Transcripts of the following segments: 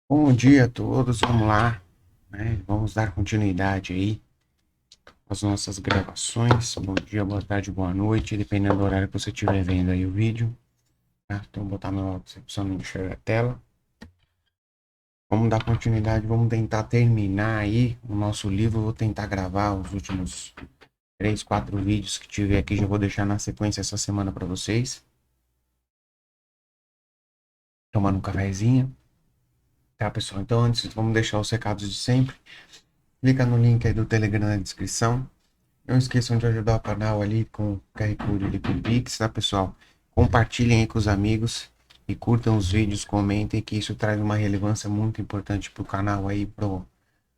Bom dia a todos, vamos lá, né? Vamos dar continuidade aí às nossas gravações. Bom dia, boa tarde, boa noite, dependendo do horário que você estiver vendo aí o vídeo, tá? Então, vou botar meu óculos aqui pra não enxergar a tela. Vamos dar continuidade, vamos tentar terminar aí o nosso livro. Vou tentar gravar os últimos 3, 4 vídeos que tiver aqui. Já vou deixar na sequência essa semana para vocês. Tomando um cafezinho, tá, pessoal? Então, antes, vamos deixar os recados de sempre. Clica no link aí do Telegram na descrição. Não esqueçam de ajudar o canal ali com o QR Code ali com o Pix, tá, pessoal? Compartilhem aí com os amigos e curtam os vídeos, comentem que isso traz uma relevância muito importante pro canal aí, pro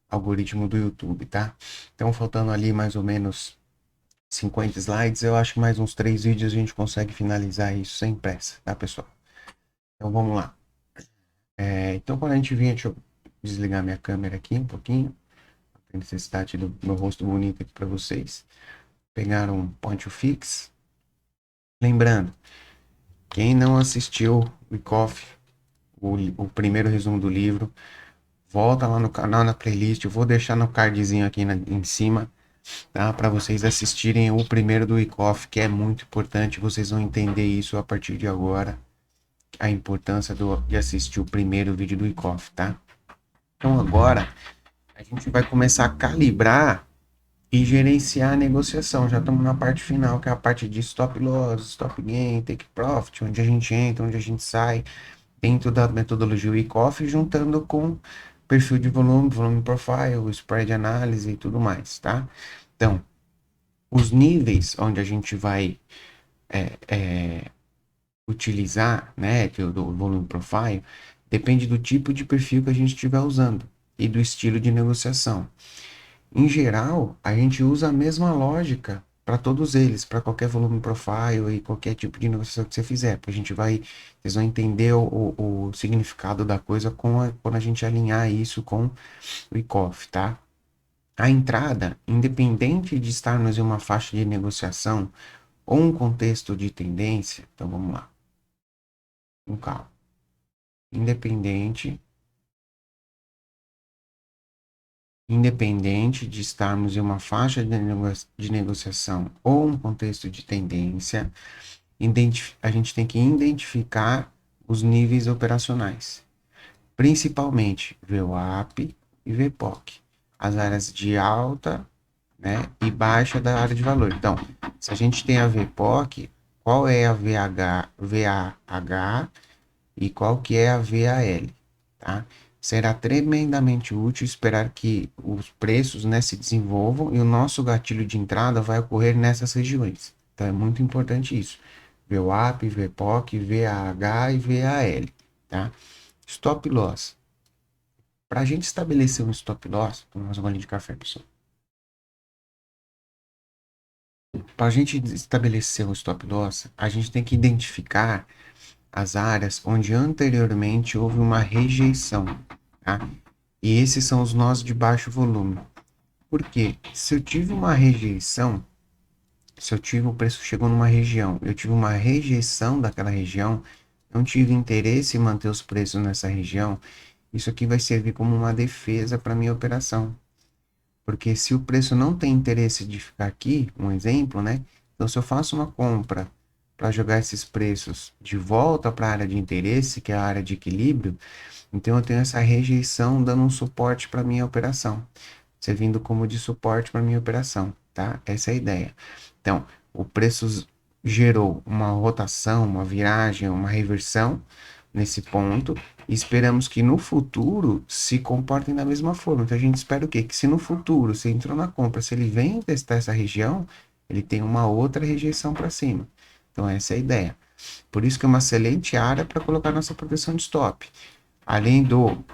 algoritmo do YouTube, tá? Então, faltando ali mais ou menos 50 slides, eu acho que mais uns 3 vídeos a gente consegue finalizar isso sem pressa, tá, pessoal? Então, vamos lá. Então, quando a gente vinha, deixa eu desligar minha câmera aqui um pouquinho, a necessidade do meu rosto bonito aqui para vocês. Pegar um point to fix. Lembrando, quem não assistiu o Coffee, o primeiro resumo do livro, volta lá no canal, na playlist. Eu vou deixar no cardzinho aqui em cima, tá? Para vocês assistirem o primeiro do Coffee, que é muito importante. Vocês vão entender isso a partir de agora, a importância de assistir o primeiro vídeo do Coffee, tá? Então agora a gente vai começar a calibrar e gerenciar a negociação. Já estamos na parte final, que é a parte de stop loss, stop gain, take profit, onde a gente entra, onde a gente sai, dentro da metodologia Wyckoff, juntando com perfil de volume, volume profile, spread análise e tudo mais, tá? Então, os níveis onde a gente vai utilizar, né, do volume profile, depende do tipo de perfil que a gente estiver usando e do estilo de negociação. Em geral, a gente usa a mesma lógica para todos eles, para qualquer volume profile e qualquer tipo de negociação que você fizer. Porque vocês vão entender o significado da coisa quando a gente alinhar isso com o ICOF, tá? A entrada, independente de estarmos em uma faixa de negociação ou um contexto de tendência, então vamos lá, com calma. Independente Independente de estarmos em uma faixa de negociação ou um contexto de tendência, a gente tem que identificar os níveis operacionais, principalmente VWAP e VPOC, as áreas de alta, né, e baixa da área de valor. Então, se a gente tem a VPOC, qual é a VAH e qual que é a VAL, tá? Será tremendamente útil esperar que os preços, né, se desenvolvam e o nosso gatilho de entrada vai ocorrer nessas regiões. Então é muito importante isso. VWAP, VPOC, VAH e VAL, tá? Stop loss. Para a gente estabelecer um stop loss, vou mais um golinho de café, pessoal. Para a gente estabelecer um stop loss, a gente tem que identificar as áreas onde anteriormente houve uma rejeição, tá? E esses são os nós de baixo volume. Por quê? Se eu tive uma rejeição, se eu tive o preço chegou numa região, eu tive uma rejeição daquela região, não tive interesse em manter os preços nessa região, isso aqui vai servir como uma defesa para minha operação. Porque se o preço não tem interesse de ficar aqui, um exemplo, né? Então, se eu faço uma compra para jogar esses preços de volta para a área de interesse, que é a área de equilíbrio, então eu tenho essa rejeição dando um suporte para minha operação, servindo como de suporte para minha operação, tá? Essa é a ideia. Então, o preço gerou uma rotação, uma viragem, uma reversão nesse ponto e esperamos que no futuro se comportem da mesma forma. Então a gente espera o quê? Que se no futuro você entrou na compra, se ele vem testar essa região, ele tem uma outra rejeição para cima. Então essa é a ideia. Por isso que é uma excelente área para colocar nossa proteção de stop. Além do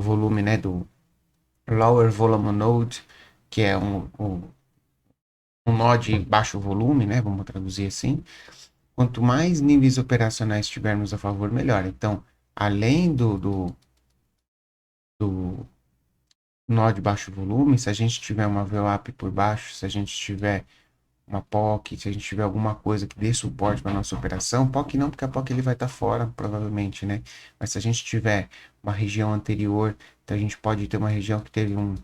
volume, né, do Lower Volume Node, que é um nó de baixo volume, né, vamos traduzir assim. Quanto mais níveis operacionais tivermos a favor, melhor. Então, além do nó de baixo volume, se a gente tiver uma VWAP por baixo, se a gente tiver uma POC, se a gente tiver alguma coisa que dê suporte para nossa operação, POC não, porque a POC ele vai estar fora, provavelmente, né? Mas se a gente tiver uma região anterior, então a gente pode ter uma região que teve um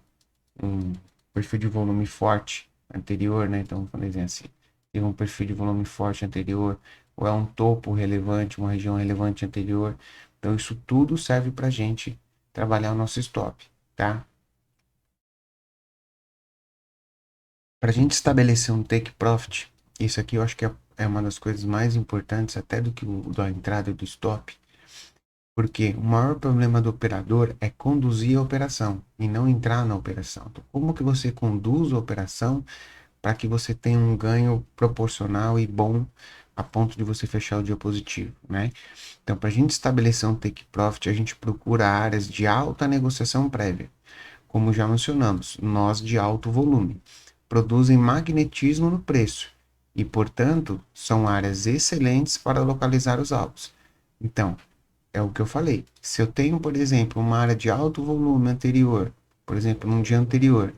perfil de volume forte anterior, né? Então, por exemplo, assim, teve um perfil de volume forte anterior, ou é um topo relevante, uma região relevante anterior. Então, isso tudo serve para a gente trabalhar o nosso stop, tá? Para a gente estabelecer um take profit, isso aqui eu acho que é uma das coisas mais importantes, até do que o da entrada e do stop, porque o maior problema do operador é conduzir a operação e não entrar na operação. Então, como que você conduz a operação para que você tenha um ganho proporcional e bom a ponto de você fechar o dia positivo, né? Então, para a gente estabelecer um take profit, a gente procura áreas de alta negociação prévia. Como já mencionamos, nós de alto volume produzem magnetismo no preço e, portanto, são áreas excelentes para localizar os alvos. Então, é o que eu falei. Se eu tenho, por exemplo, uma área de alto volume anterior, por exemplo, num dia anterior,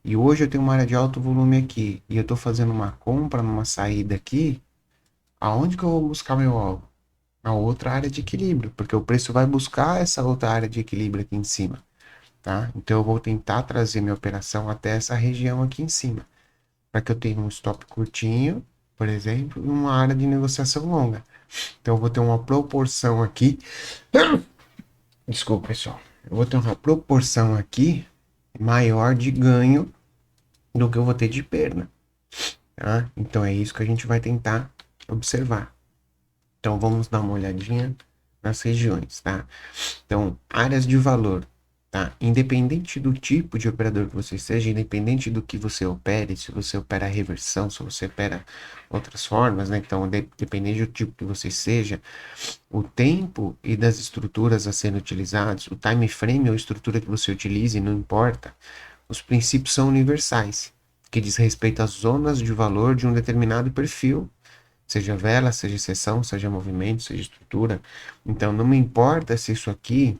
e hoje eu tenho uma área de alto volume aqui, e eu estou fazendo uma compra numa saída aqui, aonde que eu vou buscar meu alvo? Na outra área de equilíbrio, porque o preço vai buscar essa outra área de equilíbrio aqui em cima, tá? Então eu vou tentar trazer minha operação até essa região aqui em cima, para que eu tenha um stop curtinho, por exemplo, e uma área de negociação longa. Então eu vou ter uma proporção aqui. Desculpa, pessoal. Eu vou ter uma proporção aqui maior de ganho do que eu vou ter de perda, tá? Então é isso que a gente vai tentar observar. Então vamos dar uma olhadinha nas regiões, tá? Então, áreas de valor, tá? Independente do tipo de operador que você seja, independente do que você opere, se você opera reversão, se você opera outras formas, né? Então, dependendo do tipo que você seja, o tempo e das estruturas a serem utilizados, o time frame ou estrutura que você utilize, não importa, os princípios são universais, que diz respeito às zonas de valor de um determinado perfil, seja vela, seja seção, seja movimento, seja estrutura. Então, não me importa se isso aqui,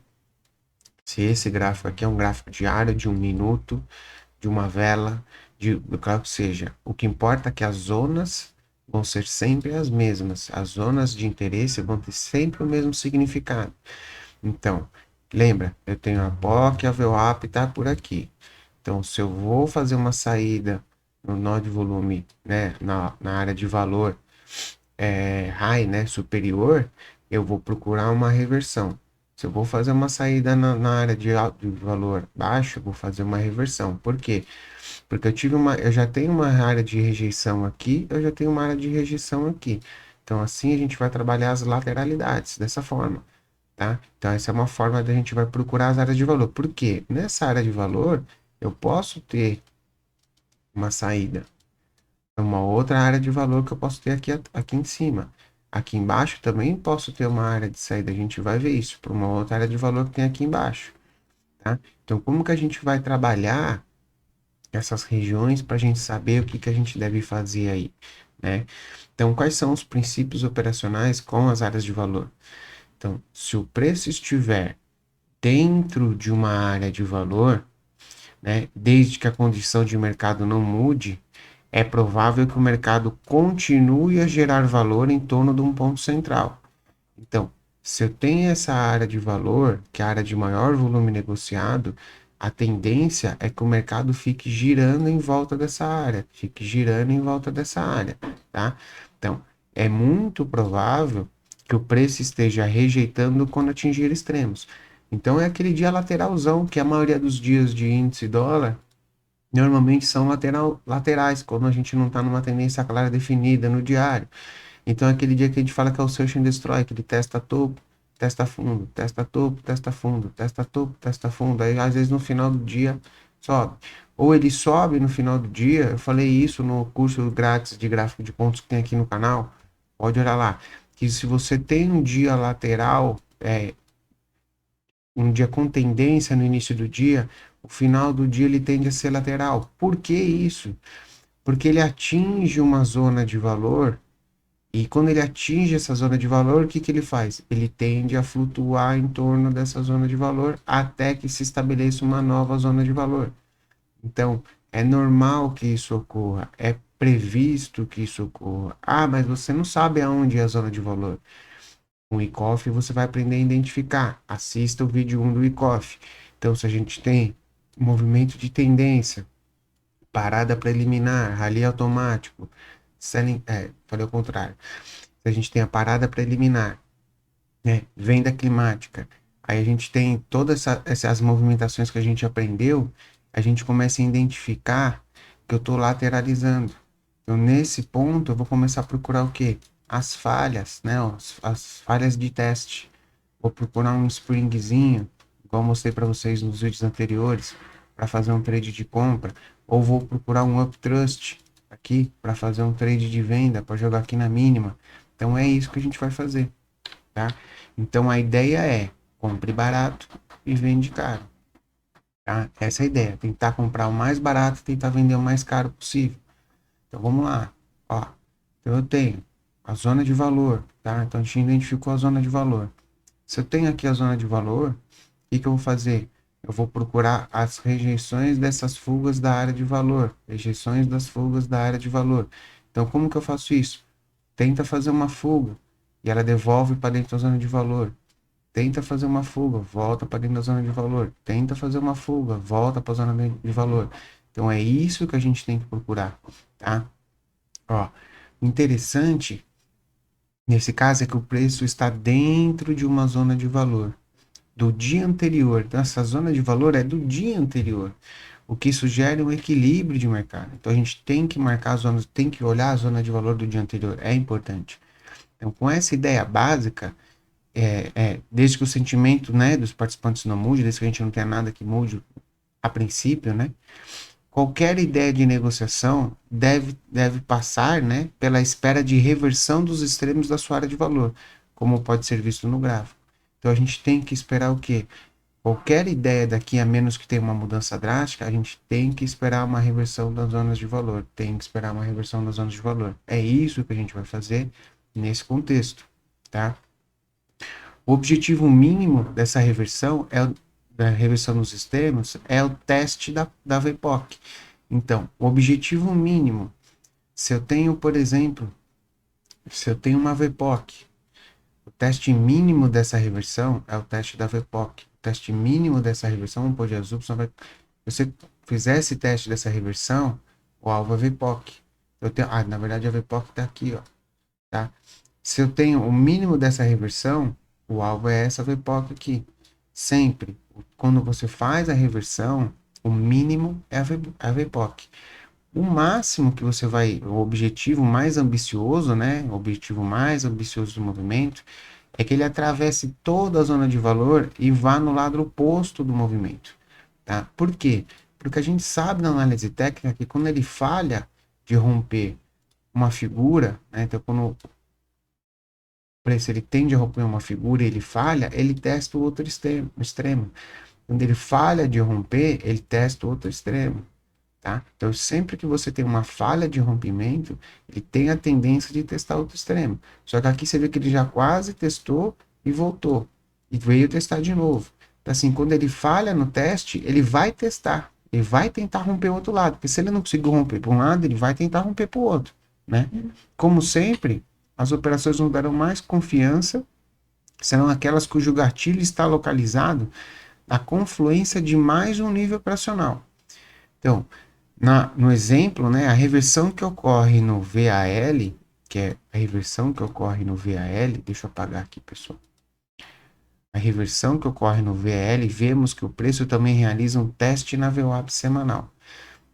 se esse gráfico aqui é um gráfico diário de 1 minuto, de uma vela, do que seja. O que importa é que as zonas vão ser sempre as mesmas. As zonas de interesse vão ter sempre o mesmo significado. Então, lembra, eu tenho a POC, a VWAP está por aqui. Então, se eu vou fazer uma saída no nó de volume, né, na área de valor high, né, superior, eu vou procurar uma reversão. Se eu vou fazer uma saída na área de valor baixo, eu vou fazer uma reversão. Por quê? Porque eu já tenho uma área de rejeição aqui, eu já tenho uma área de rejeição aqui. Então, assim a gente vai trabalhar as lateralidades dessa forma, tá? Então, essa é uma forma da gente vai procurar as áreas de valor. Por quê? Nessa área de valor, eu posso ter uma saída. É uma outra área de valor que eu posso ter aqui em cima. Aqui embaixo também posso ter uma área de saída. A gente vai ver isso para uma outra área de valor que tem aqui embaixo, tá? Então, como que a gente vai trabalhar essas regiões para a gente saber o que que a gente deve fazer aí, né? Então, quais são os princípios operacionais com as áreas de valor? Então, se o preço estiver dentro de uma área de valor, né, desde que a condição de mercado não mude, é provável que o mercado continue a gerar valor em torno de um ponto central. Então, se eu tenho essa área de valor, que é a área de maior volume negociado, a tendência é que o mercado fique girando em volta dessa área, fique girando em volta dessa área, tá? Então, é muito provável que o preço esteja rejeitando quando atingir extremos. Então, é aquele dia lateralzão, que a maioria dos dias de índice dólar normalmente são laterais, quando a gente não está numa tendência clara definida no diário. Então, é aquele dia que a gente fala que é o Search and Destroy, que ele testa topo, testa fundo, testa topo, testa fundo, testa topo, testa fundo. Aí, às vezes, no final do dia, sobe. Ou ele sobe no final do dia, eu falei isso no curso grátis de gráfico de pontos que tem aqui no canal, pode olhar lá, que se você tem um dia lateral, um dia com tendência no início do dia, o final do dia ele tende a ser lateral. Por que isso? Porque ele atinge uma zona de valor e quando ele atinge essa zona de valor, o que que ele faz? Ele tende a flutuar em torno dessa zona de valor até que se estabeleça uma nova zona de valor. Então, é normal que isso ocorra. É previsto que isso ocorra. Ah, mas você não sabe aonde é a zona de valor. Com o ICOF você vai aprender a identificar. Assista o vídeo 1 do ICOF. Então, se a gente tem movimento de tendência, parada preliminar, rally automático, selling, falei o contrário. Se a gente tem a parada preliminar, né, venda climática, aí a gente tem todas essas movimentações que a gente aprendeu, a gente começa a identificar que eu estou lateralizando. Então, nesse ponto, eu vou começar a procurar o quê? As falhas, né? As falhas de teste. Vou procurar um springzinho, igual eu mostrei para vocês nos vídeos anteriores, para fazer um trade de compra. Ou vou procurar um uptrust aqui para fazer um trade de venda, para jogar aqui na mínima. Então, é isso que a gente vai fazer, tá? Então, a ideia é compre barato e vende caro, tá? Essa é a ideia. Tentar comprar o mais barato, tentar vender o mais caro possível. Então vamos lá. Ó, então eu tenho a zona de valor, tá? Então a gente identificou a zona de valor. Se eu tenho aqui a zona de valor, o que que eu vou fazer? Eu vou procurar as rejeições dessas fugas da área de valor, rejeições das fugas da área de valor. Então como que eu faço isso? Tenta fazer uma fuga e ela devolve para dentro da zona de valor. Tenta fazer uma fuga, volta para dentro da zona de valor. Tenta fazer uma fuga, volta para a zona de valor. Então é isso que a gente tem que procurar, tá? Ó, interessante nesse caso é que o preço está dentro de uma zona de valor do dia anterior. Então, essa zona de valor é do dia anterior, o que sugere um equilíbrio de mercado. Então, a gente tem que marcar as zonas, tem que olhar a zona de valor do dia anterior, é importante. Então, com essa ideia básica, desde que o sentimento, né, dos participantes não mude, desde que a gente não tenha nada que mude a princípio, né, qualquer ideia de negociação deve passar, né, pela espera de reversão dos extremos da sua área de valor, como pode ser visto no gráfico. Então a gente tem que esperar o quê? Qualquer ideia daqui, a menos que tenha uma mudança drástica, a gente tem que esperar uma reversão das zonas de valor. Tem que esperar uma reversão das zonas de valor. É isso que a gente vai fazer nesse contexto, tá? O objetivo mínimo dessa reversão da reversão nos extremos é o teste da VPOC. Então, o objetivo mínimo, se eu tenho, por exemplo, se eu tenho uma VPOC, o teste mínimo dessa reversão é o teste da VPOC. O teste mínimo dessa reversão, vamos pôr de azul, se você fizer esse teste dessa reversão, o alvo é VPOC. Na verdade a VPOC está aqui, ó, tá? Se eu tenho o mínimo dessa reversão, o alvo é essa VPOC aqui. Sempre, quando você faz a reversão, o mínimo é a VPOC. O máximo que você vai, o objetivo mais ambicioso, né? O objetivo mais ambicioso do movimento é que ele atravesse toda a zona de valor e vá no lado oposto do movimento, tá? Por quê? Porque a gente sabe na análise técnica que quando ele falha de romper uma figura, né? Então, quando o preço ele tende a romper uma figura e ele falha, ele testa o outro extremo. Quando ele falha de romper, ele testa o outro extremo. Tá? Então, sempre que você tem uma falha de rompimento, ele tem a tendência de testar outro extremo. Só que aqui você vê que ele já quase testou e voltou. E veio testar de novo. Então, assim, quando ele falha no teste, ele vai testar. Ele vai tentar romper o outro lado. Porque se ele não conseguir romper para um lado, ele vai tentar romper para o outro. Né? Como sempre, as operações nos darão mais confiança, serão aquelas cujo gatilho está localizado na confluência de mais um nível operacional. Então, no exemplo, né, a reversão que ocorre no VAL, que é a reversão que ocorre no VAL, deixa eu apagar aqui, pessoal. A reversão que ocorre no VAL, vemos que o preço também realiza um teste na VWAP semanal,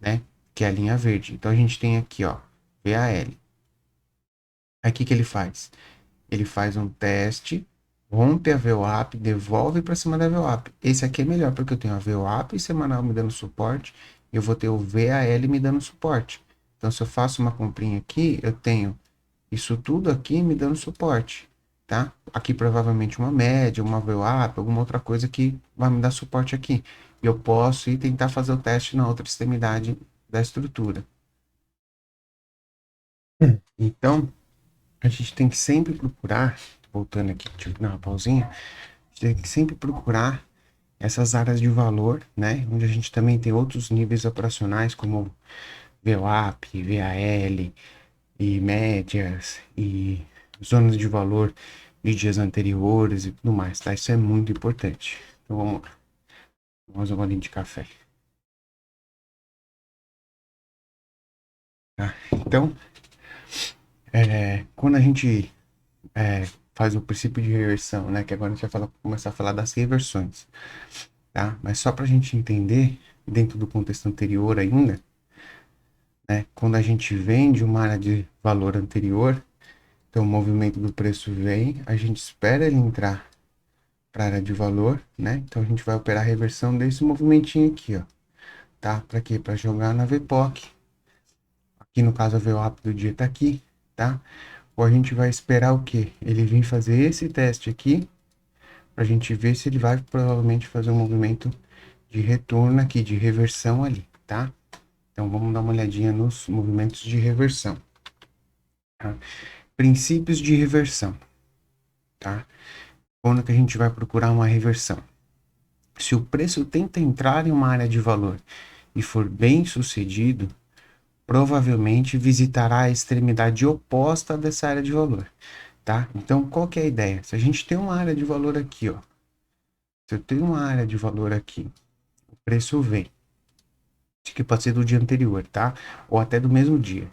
né, que é a linha verde. Então, a gente tem aqui, ó, VAL. Aí, o que que ele faz? Ele faz um teste, rompe a VWAP, devolve para cima da VWAP. Esse aqui é melhor, porque eu tenho a VWAP semanal me dando suporte, e eu vou ter o VAL me dando suporte. Então, se eu faço uma comprinha aqui, eu tenho isso tudo aqui me dando suporte, tá? Aqui provavelmente uma média, uma VWAP, alguma outra coisa que vai me dar suporte aqui. E eu posso ir tentar fazer o teste na outra extremidade da estrutura. Então, a gente tem que sempre procurar, voltando aqui, deixa eu dar uma pausinha, a gente tem que sempre procurar essas áreas de valor, né? Onde a gente também tem outros níveis operacionais, como VWAP, VAL e médias e zonas de valor de dias anteriores e tudo mais, tá? Isso é muito importante. Então vamos lá, vamos um golinho de café, tá? Então, quando a gente faz o princípio de reversão, né? Que agora a gente vai começar a falar das reversões, tá? Mas só para a gente entender, dentro do contexto anterior ainda, né? Quando a gente vende uma área de valor anterior, então o movimento do preço vem, a gente espera ele entrar para a área de valor, né? Então a gente vai operar a reversão desse movimentinho aqui, ó, tá? Para quê? Para jogar na VPOC. Aqui no caso a VWAP do dia tá aqui, tá? Ou a gente vai esperar o quê? Ele vir fazer esse teste aqui, para a gente ver se ele vai provavelmente fazer um movimento de retorno aqui, de reversão ali, tá? Então vamos dar uma olhadinha nos movimentos de reversão, tá? Princípios de reversão, tá? Quando que a gente vai procurar uma reversão? Se o preço tenta entrar em uma área de valor e for bem sucedido, provavelmente visitará a extremidade oposta dessa área de valor, tá? Então, qual que é a ideia? Se a gente tem uma área de valor aqui, ó, se eu tenho uma área de valor aqui, o preço vem, isso que pode ser do dia anterior, tá? Ou até do mesmo dia.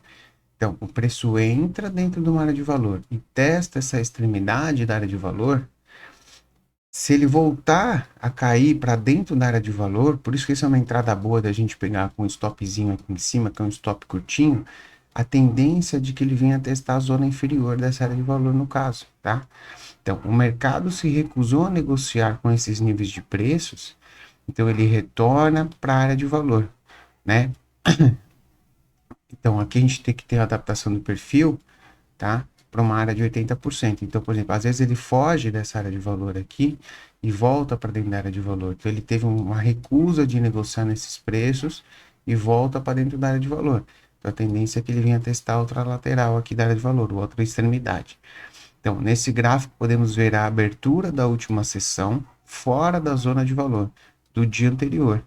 Então, o preço entra dentro de uma área de valor e testa essa extremidade da área de valor. Se ele voltar a cair para dentro da área de valor, por isso que isso é uma entrada boa da gente pegar com um stopzinho aqui em cima, que é um stop curtinho, a tendência é de que ele venha testar a zona inferior dessa área de valor no caso, tá? Então, o mercado se recusou a negociar com esses níveis de preços, então ele retorna para a área de valor, né? Então, aqui a gente tem que ter a adaptação do perfil, tá? Para uma área de 80%. Então, por exemplo, às vezes ele foge dessa área de valor aqui e volta para dentro da área de valor. Então, ele teve uma recusa de negociar nesses preços e volta para dentro da área de valor. Então, a tendência é que ele venha testar outra lateral aqui da área de valor, outra extremidade. Então, nesse gráfico, podemos ver a abertura da última sessão fora da zona de valor do dia anterior,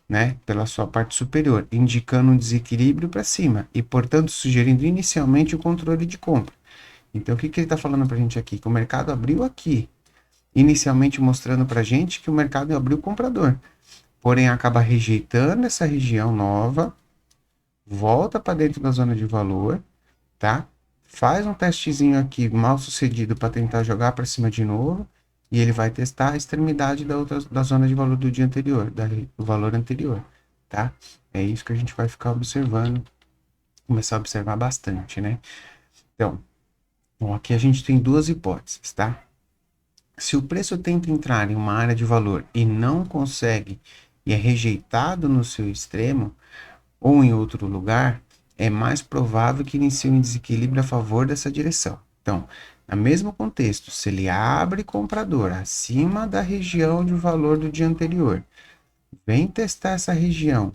né, pela sua parte superior, indicando um desequilíbrio para cima e, portanto, sugerindo inicialmente o controle de compra. Então, o que ele está falando para a gente aqui? Que o mercado abriu aqui, inicialmente mostrando para a gente que o mercado abriu comprador, porém acaba rejeitando essa região nova, volta para dentro da zona de valor, tá? Faz um testezinho aqui mal sucedido para tentar jogar para cima de novo, e ele vai testar a extremidade da zona de valor do dia anterior, do valor anterior, tá? É isso que a gente vai ficar observando, começar a observar bastante, né? Então, bom, aqui a gente tem duas hipóteses, tá? Se o preço tenta entrar em uma área de valor e não consegue e é rejeitado no seu extremo ou em outro lugar, é mais provável que inicie um desequilíbrio a favor dessa direção. Então, no mesmo contexto, se ele abre comprador acima da região de valor do dia anterior, vem testar essa região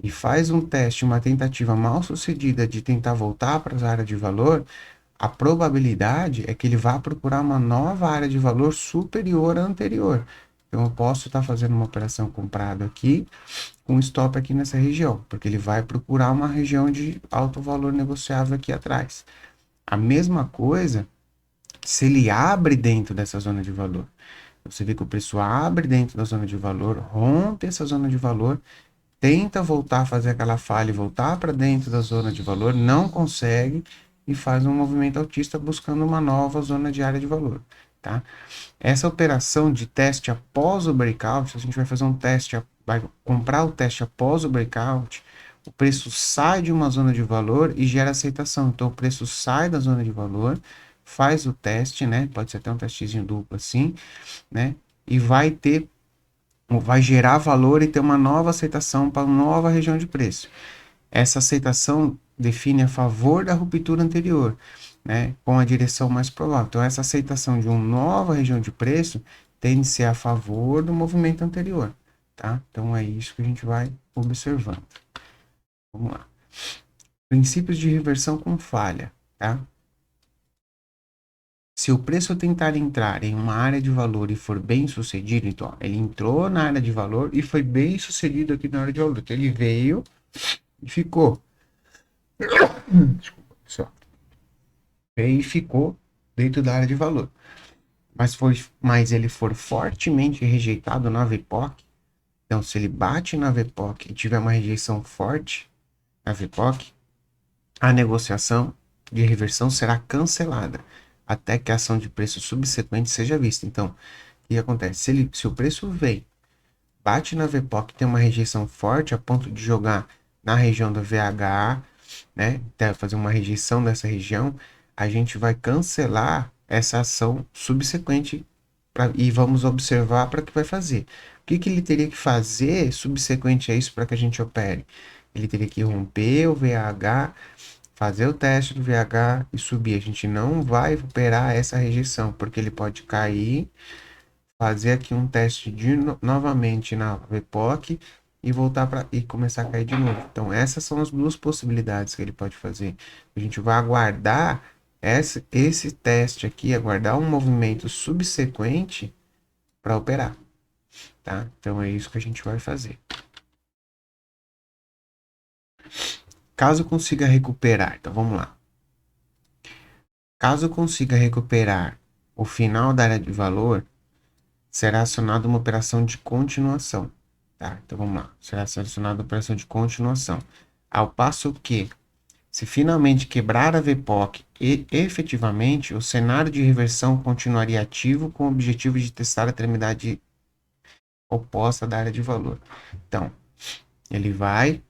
e faz um teste, uma tentativa mal sucedida de tentar voltar para a área de valor, a probabilidade é que ele vá procurar uma nova área de valor superior à anterior. Então, eu posso estar fazendo uma operação comprada aqui, com stop aqui nessa região, porque ele vai procurar uma região de alto valor negociável aqui atrás. A mesma coisa se ele abre dentro dessa zona de valor. Você vê que o preço abre dentro da zona de valor, rompe essa zona de valor, tenta voltar a fazer aquela falha e voltar para dentro da zona de valor, não consegue e faz um movimento altista buscando uma nova zona de área de valor, tá? Essa operação de teste após o breakout, a gente vai fazer um teste, vai comprar o teste após o breakout, o preço sai de uma zona de valor e gera aceitação. Então, o preço sai da zona de valor, faz o teste, né? Pode ser até um testezinho duplo assim, né? E vai gerar valor e ter uma nova aceitação para uma nova região de preço. Essa aceitação define a favor da ruptura anterior, né, com a direção mais provável. Então, essa aceitação de uma nova região de preço tende a ser a favor do movimento anterior, tá? Então, é isso que a gente vai observando. Vamos lá. Princípios de reversão com falha, tá? Se o preço tentar entrar em uma área de valor e for bem sucedido, então, ó, ele entrou na área de valor e foi bem sucedido aqui na área de valor. Então, ele veio e ficou. Desculpa, pessoal. E ficou dentro da área de valor. Mas ele for fortemente rejeitado na VPOC, então se ele bate na VPOC e tiver uma rejeição forte na VPOC, a negociação de reversão será cancelada até que a ação de preço subsequente seja vista. Então, o que acontece? Se o preço vem, bate na VPOC, tem uma rejeição forte a ponto de jogar na região do VHA, né, fazer uma rejeição dessa região, a gente vai cancelar essa ação subsequente e vamos observar para que vai fazer. O que ele teria que fazer subsequente a isso para que a gente opere? Ele teria que romper o VH, fazer o teste do VH e subir. A gente não vai operar essa rejeição, porque ele pode cair, fazer aqui um teste novamente na VPOC e voltar para e começar a cair de novo. Então, essas são as duas possibilidades que ele pode fazer. A gente vai aguardar esse teste aqui, aguardar um movimento subsequente para operar, tá? Então, é isso que a gente vai fazer. Caso consiga recuperar, então vamos lá. Caso consiga recuperar o final da área de valor, será acionada uma operação de continuação. Tá? Então vamos lá. Será selecionada a operação de continuação. Ao passo que, se finalmente quebrar a VPOC e efetivamente, o cenário de reversão continuaria ativo com o objetivo de testar a extremidade oposta da área de valor. Então, ele vai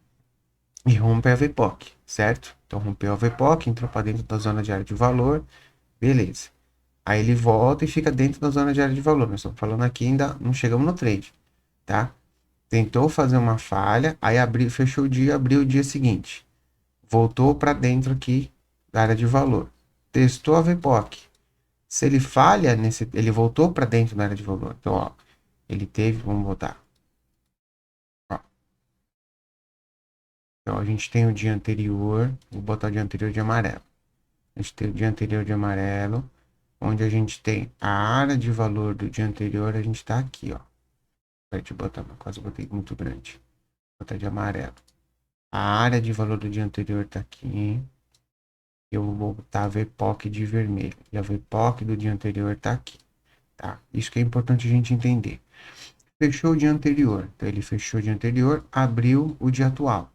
e rompe a VPOC, certo? Então rompeu a VPOC, entrou para dentro da zona de área de valor, beleza. Aí ele volta e fica dentro da zona de área de valor. Nós estamos falando aqui, ainda não chegamos no trade, tá? Tentou fazer uma falha, aí abriu, fechou o dia, abriu o dia seguinte. Voltou para dentro aqui da área de valor. Testou a VPOC. Se ele falha ele voltou para dentro da área de valor. Então, ó, ele teve, vamos voltar. Ó. Então, a gente tem o dia anterior, vou botar o dia anterior de amarelo. A gente tem o dia anterior de amarelo, onde a gente tem a área de valor do dia anterior, a gente está aqui, ó. Deixa eu botar, quase botei muito grande. Vou botar de amarelo. A área de valor do dia anterior está aqui. Eu vou botar a VPOC de vermelho. E a VPOC do dia anterior está aqui. Tá? Isso que é importante a gente entender. Fechou o dia anterior. Então, ele fechou o dia anterior, abriu o dia atual.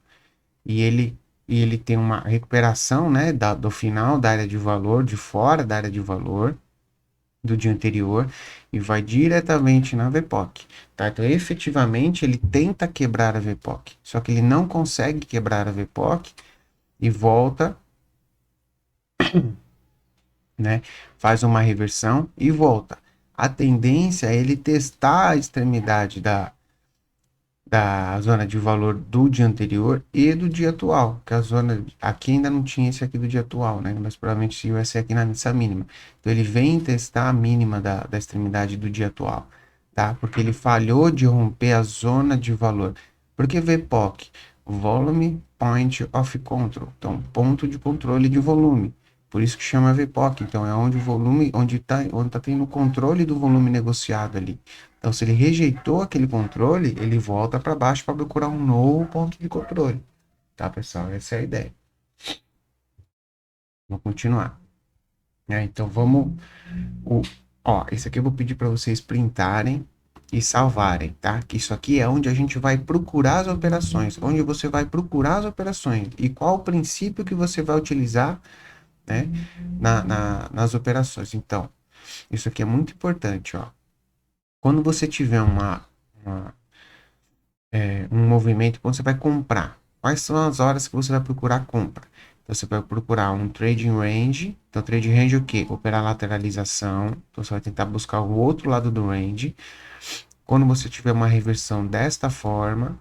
E ele tem uma recuperação, né, do final da área de valor, de fora da área de valor do dia anterior e vai diretamente na VPOC, tá? Então, efetivamente, ele tenta quebrar a VPOC, só que ele não consegue quebrar a VPOC e volta, né? Faz uma reversão e volta. A tendência é ele testar a extremidade da zona de valor do dia anterior e do dia atual, que a zona aqui ainda não tinha esse aqui do dia atual, né? Mas provavelmente vai ser aqui nessa mínima. Então ele vem testar a mínima da extremidade do dia atual, tá? Porque ele falhou de romper a zona de valor. Porque VPOC, Volume Point of Control, então ponto de controle de volume. Por isso que chama VPOC, então é onde o volume, onde tá tendo o controle do volume negociado ali. Então, se ele rejeitou aquele controle, ele volta para baixo para procurar um novo ponto de controle. Tá, pessoal? Essa é a ideia. Vamos continuar. Então, vamos... esse aqui eu vou pedir para vocês printarem e salvarem, tá? Que isso aqui é onde a gente vai procurar as operações, onde você vai procurar as operações e qual o princípio que você vai utilizar, né, nas operações. Então, isso aqui é muito importante, ó. Quando você tiver um movimento, quando você vai comprar, quais são as horas que você vai procurar compra? Então, você vai procurar um trading range. Então, trading range é o quê? Operar lateralização. Então, você vai tentar buscar o outro lado do range. Quando você tiver uma reversão desta forma,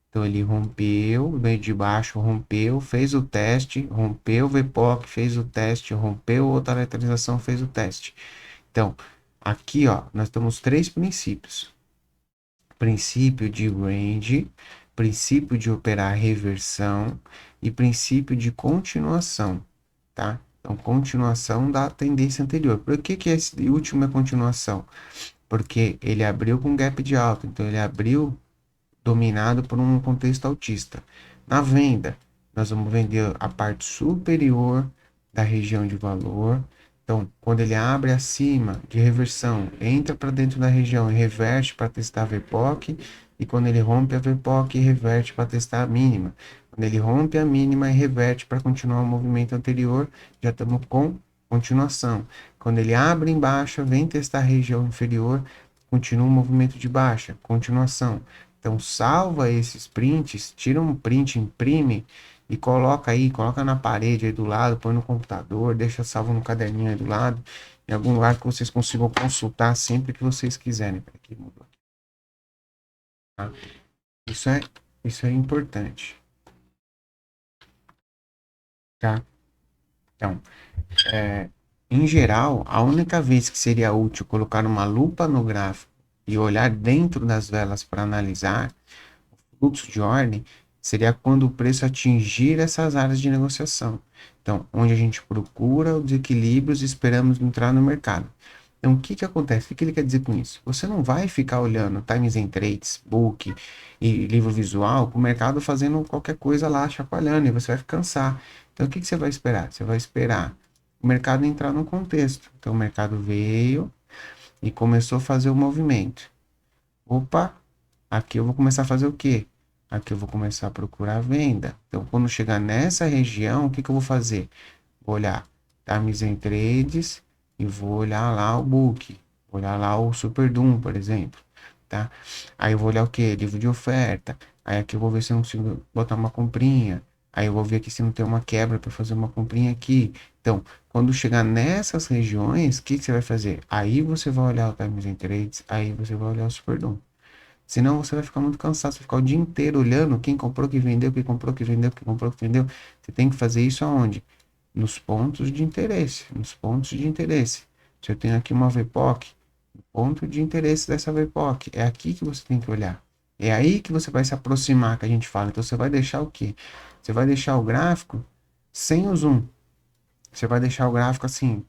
então ele rompeu, veio de baixo, rompeu, fez o teste, rompeu o VPOC, fez o teste, rompeu outra lateralização, fez o teste. Então, aqui, ó, nós temos três princípios. Princípio de range, princípio de operar reversão e princípio de continuação, tá? Então, continuação da tendência anterior. Por que esse último é continuação? Porque ele abriu com gap de alta, então ele abriu dominado por um contexto altista. Na venda, nós vamos vender a parte superior da região de valor. Então, quando ele abre acima de reversão, entra para dentro da região e reverte para testar a VPOC, e quando ele rompe a VPOC, reverte para testar a mínima. Quando ele rompe a mínima e reverte para continuar o movimento anterior, já estamos com continuação. Quando ele abre em baixa, vem testar a região inferior, continua o movimento de baixa, continuação. Então, salva esses prints, tira um print, imprime e coloca aí, coloca na parede aí do lado, põe no computador, deixa salvo no caderninho aí do lado, em algum lugar que vocês consigam consultar sempre que vocês quiserem. Aqui, mudou, tá? Isso é, isso é importante, tá? Então, em geral, a única vez que seria útil colocar uma lupa no gráfico e olhar dentro das velas para analisar fluxo de ordem seria quando o preço atingir essas áreas de negociação. Então, onde a gente procura os desequilíbrios e esperamos entrar no mercado. Então, o que que acontece? O que ele quer dizer com isso? Você não vai ficar olhando Times and Trades, Book e livro visual com o mercado fazendo qualquer coisa lá, chacoalhando, e você vai cansar. Então, o que que você vai esperar? Você vai esperar o mercado entrar no contexto. Então, o mercado veio e começou a fazer o movimento. Opa, aqui eu vou começar a fazer o quê? Aqui eu vou começar a procurar venda. Então, quando chegar nessa região, o que que eu vou fazer? Vou olhar Times and Trades e vou olhar lá o Book. Vou olhar lá o Super Doom, por exemplo, tá? Aí eu vou olhar o quê? Livro de oferta. Aí aqui eu vou ver se eu não consigo botar uma comprinha. Aí eu vou ver aqui se não tem uma quebra para fazer uma comprinha aqui. Então, quando chegar nessas regiões, o que que você vai fazer? Aí você vai olhar o Times and Trades, aí você vai olhar o Super Doom. Senão você vai ficar muito cansado, você vai ficar o dia inteiro olhando quem comprou, que vendeu, quem comprou, que vendeu, quem comprou, que vendeu. Você tem que fazer isso aonde? Nos pontos de interesse, nos pontos de interesse. Se eu tenho aqui uma VPOC, o ponto de interesse dessa VPOC, é aqui que você tem que olhar. É aí que você vai se aproximar, que a gente fala. Então você vai deixar o quê? Você vai deixar o gráfico sem o zoom. Você vai deixar o gráfico assim,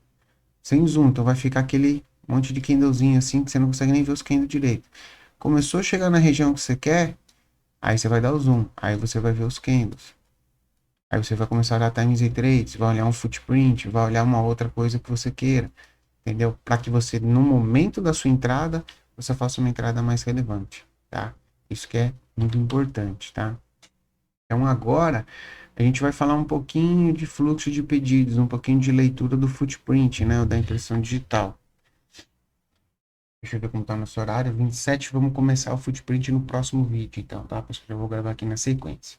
sem zoom. Então vai ficar aquele monte de candlezinho assim, que você não consegue nem ver os candles direito. Começou a chegar na região que você quer, aí você vai dar o zoom, aí você vai ver os candles. Aí você vai começar a olhar times e trades, vai olhar um footprint, vai olhar uma outra coisa que você queira, entendeu? Para que você, no momento da sua entrada, você faça uma entrada mais relevante, tá? Isso que é muito importante, tá? Então agora a gente vai falar um pouquinho de fluxo de pedidos, um pouquinho de leitura do footprint, né? Da impressão digital. Deixa eu ver como tá o nosso horário. 27, vamos começar o footprint no próximo vídeo, então, tá? Pessoal, eu vou gravar aqui na sequência.